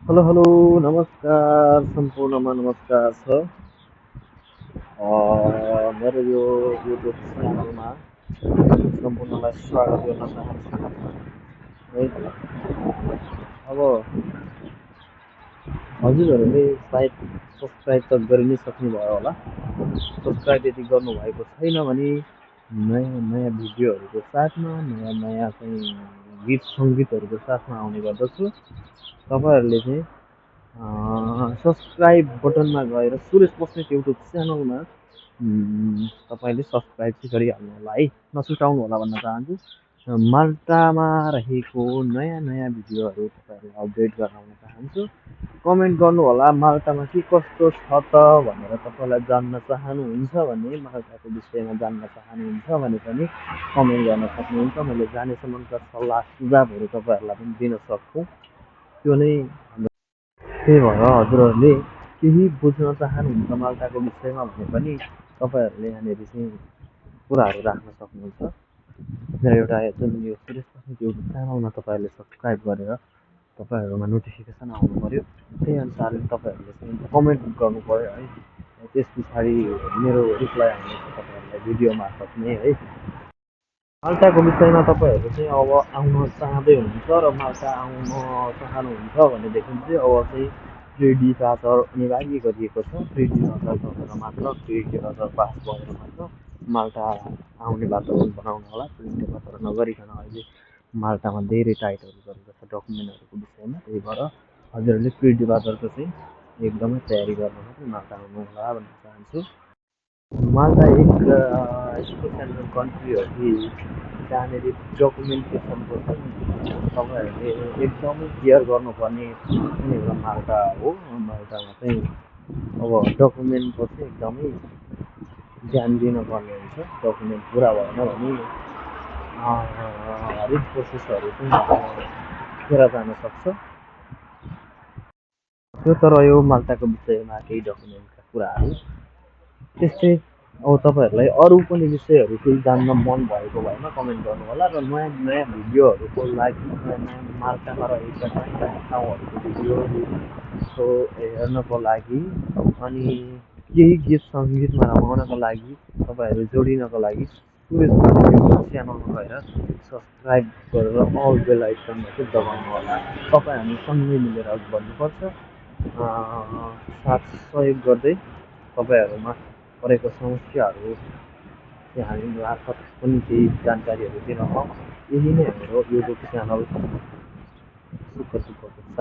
Hello hello नमस्कार सम्पूर्णमा नमस्कार छ। मेरो यो युट्युब च्यानलमा सम्पूर्णलाई स्वागत गर्न चाहन्छु है। अब हजुरहरूले सायद सब्सक्राइब त गरि नै सक्नुभयो होला। सब्सक्राइब यदि गर्नुभएको छैन भने नयाँ नयाँ भिडियोहरूको साथमा नयाँ नयाँ चाहिँ गीत सङ्गीतहरूको साथमा आउने गर्दछु। तपाईँहरूले चाहिँ सब्सक्राइब बटनमा गएर सुरेश बस्नेत युट्युब च्यानलमा तपाईँले सब्सक्राइब चाहिँ गरिहाल्नु होला है, नछुटाउनु होला भन्न चाहन्छु। माल्टामा रहेको नयाँ नयाँ भिडियोहरू तपाईँहरूलाई अपडेट गराउन चाहन्छु। कमेन्ट गर्नु होला माल्टामा के कस्तो छ त भनेर। तपाईँलाई जान्न चाहनुहुन्छ भने, माल्टाको विषयमा जान्न चाहनुहुन्छ भने पनि कमेन्ट गर्न सक्नुहुन्छ। मैले जानेसम्मका सल्लाह सुझावहरू तपाईँहरूलाई पनि दिन सक्छु। त्यो नै त्यही भएर हजुरहरूले केही बुझ्न चाहनुहुन्छ माल्टाको विषयमा भने पनि तपाईँहरूले यहाँनिर चाहिँ कुराहरू राख्न सक्नुहुन्छ। मेरो एउटा जुन यो सुरेश बस्नेत युट्युब च्यानलमा तपाईँहरूले सब्सक्राइब गरेर तपाईँहरूमा नोटिफिकेसन आउनु पऱ्यो। त्यही अनुसारले तपाईँहरूले चाहिँ कमेन्ट गर्नु पऱ्यो है। त्यस पछाडि मेरो रिप्लाई आउनेछ तपाईँहरूलाई भिडियो मार्फत नै है। माल्टाको विषयमा तपाईँहरू चाहिँ अब आउन चाहँदै हुनुहुन्छ र माल्टा आउन चाहनुहुन्छ भनेदेखि चाहिँ अब चाहिँ प्रिडी बाजार अनिवार्य गरिएको छ। प्रिडी बाजार गरेर मात्र, प्रिडी बाजार पास भएर मात्र माल्टा आउने वातावरण बनाउनु होला। प्रिडी बाजार नगरिकन अहिले माल्टामा धेरै टाइटहरू गरेको छ डकुमेन्टहरूको विषयमा। त्यही भएर हजुरहरूले प्रिडी बाजारको चाहिँ एकदमै तयारी गर्न मात्रै माल्टा आउनु होला भन्न चाहन्छु। माल्टा एक यस्तो सेन्ट्रल कन्ट्री हो कि जहाँनिर डकुमेन्टेसनको चाहिँ तपाईँहरूले एकदमै केयर गर्नुपर्ने कुनै एउटा माल्टा हो। माल्टामा चाहिँ अब डकुमेन्टको चाहिँ एकदमै ध्यान दिनुपर्ने हुन्छ। डकुमेन्ट पुरा भएन भने हरेक प्रोसेसहरू चाहिँ खेर जान सक्छ। त्यो त रह्यो माल्टाको विषयमा केही डकुमेन्टका कुराहरू। त्यस्तै अब तपाईँहरूलाई अरू पनि विषयहरू केही जान्न मन भएको भएमा कमेन्ट गर्नु होला। र नयाँ नयाँ भिडियोहरूको लागि, नयाँ नयाँ माल्टामा रहेका नयाँ नयाँ ठाउँहरूको भिडियोहरू हेर्नको लागि अनि केही गीत सङ्गीतमा रमाउनको लागि तपाईँहरू जोडिनको लागि सुरेश बस्नेत युट्युब च्यानलमा गएर सब्सक्राइब गरेर अल बेल आइकनमा चाहिँ दबाउनु होला। तपाईँ हामी सँगै मिलेर अघि बढ्नुपर्छ। साथ सहयोग गर्दै तपाईँहरूमा परेको समस्याहरू चाहिँ हामी मार्फत पनि केही जानकारीहरू दिन पाऊँ। यही नै हाम्रो युट्युब च्यानल सुख सुखको साथ।